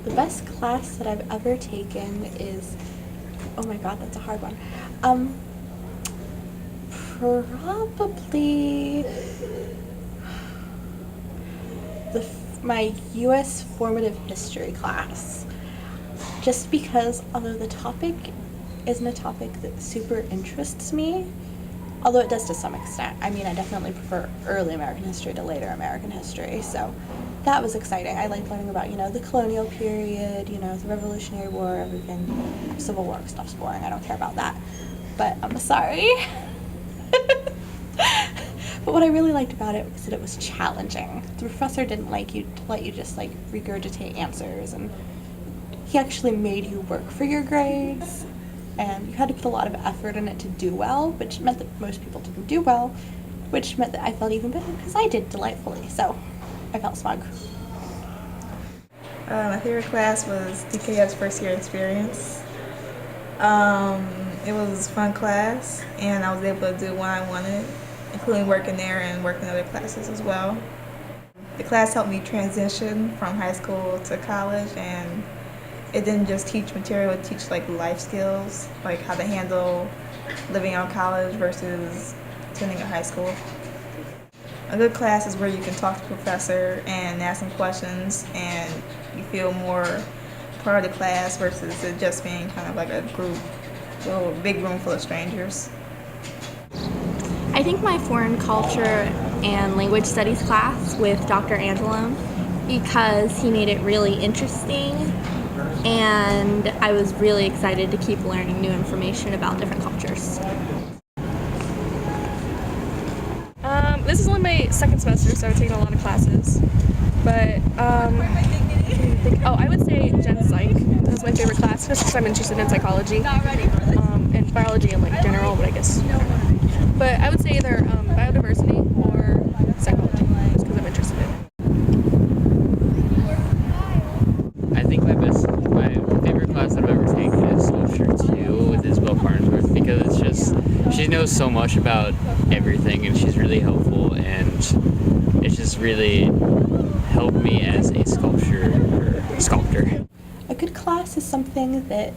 The best class that I've ever taken is, oh my god, that's a hard one. Probably my U.S. formative history class. Just because, although the topic isn't a topic that super interests me, although it does to some extent. I mean, I definitely prefer early American history to later American history, so that was exciting. I liked learning about, the colonial period, the Revolutionary War, everything. Civil War stuff's boring. I don't care about that. But I'm sorry. But what I really liked about it was that it was challenging. The professor didn't like you to let you just regurgitate answers, and he actually made you work for your grades, and you had to put a lot of effort in it to do well, which meant that most people didn't do well, which meant that I felt even better because I did delightfully, so I felt smug. My favorite class was DKF's first year experience. It was a fun class, and I was able to do what I wanted, including working there and working other classes as well. The class helped me transition from high school to college, and it didn't just teach material, it teach life skills, like how to handle living out college versus attending a high school. A good class is where you can talk to the professor and ask him questions, and you feel more part of the class versus it just being kind of like a group, a big room full of strangers. I think my foreign culture and language studies class with Dr. Angelone, because he made it really interesting, and I was really excited to keep learning new information about different cultures. This is only my second semester, so I've taken a lot of classes. But I would say Gen Psych. That was my favorite class, just because I'm interested in psychology and biology in general, but I guess. But I would say either biodiversity or psychology, just because I'm interested in it. I think my favorite class that I've ever taken is Sculpture 2 with Isabel Farnsworth, because she knows so much about everything, and she's really helpful, and it's just really helped me as a sculptor. A good class is something that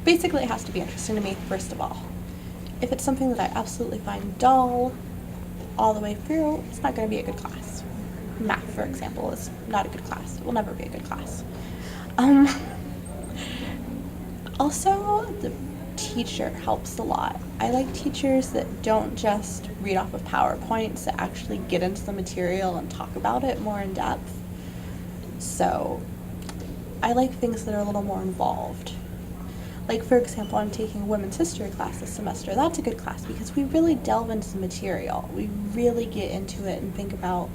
basically it has to be interesting to me, first of all. If it's something that I absolutely find dull all the way through, it's not going to be a good class. Math, for example, is not a good class. It will never be a good class. Also, the teacher helps a lot. I like teachers that don't just read off of PowerPoints, that actually get into the material and talk about it more in depth. So I like things that are a little more involved. Like, for example, I'm taking a women's history class this semester. That's a good class because we really delve into the material. We really get into it and think about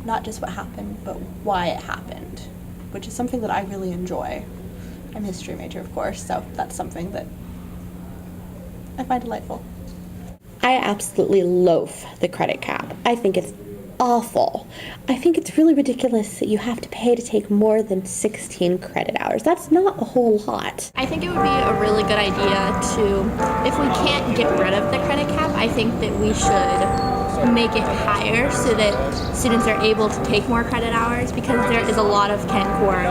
not just what happened, but why it happened, which is something that I really enjoy. I'm a history major, of course, so that's something that I find delightful. I absolutely loathe the credit cap. I think it's awful. I think it's really ridiculous that you have to pay to take more than 16 credit hours. That's not a whole lot. I think it would be a really good idea to, if we can't get rid of the credit cap, I think that we should make it higher so that students are able to take more credit hours, because there is a lot of Kent Core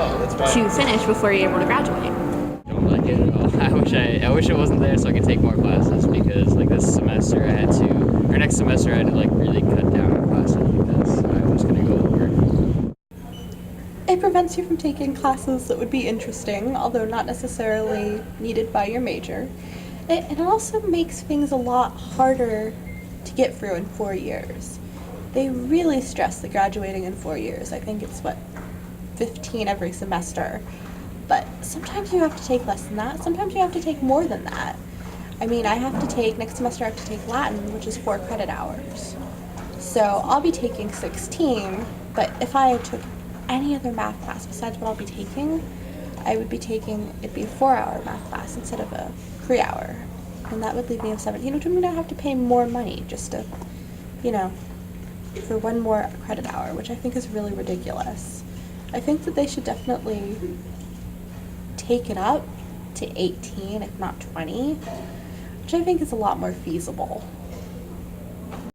to finish before you're able to graduate. Don't like it at all. I wish it wasn't there so I could take more classes, because this semester next semester I had to really cut down on classes because I was going to go over. It prevents you from taking classes that would be interesting, although not necessarily needed by your major. It also makes things a lot harder to get through in 4 years. They really stress the graduating in 4 years. I think it's 15 every semester. But sometimes you have to take less than that. Sometimes you have to take more than that. I mean, next semester I have to take Latin, which is 4 credit hours. So I'll be taking 16, but if I took any other math class besides what I'll be taking, it'd be a 4-hour math class instead of a 3-hour. And that would leave me with 17, which would mean I have to pay more money just to, for one more credit hour, which I think is really ridiculous. I think that they should definitely take it up to 18, if not 20, which I think is a lot more feasible.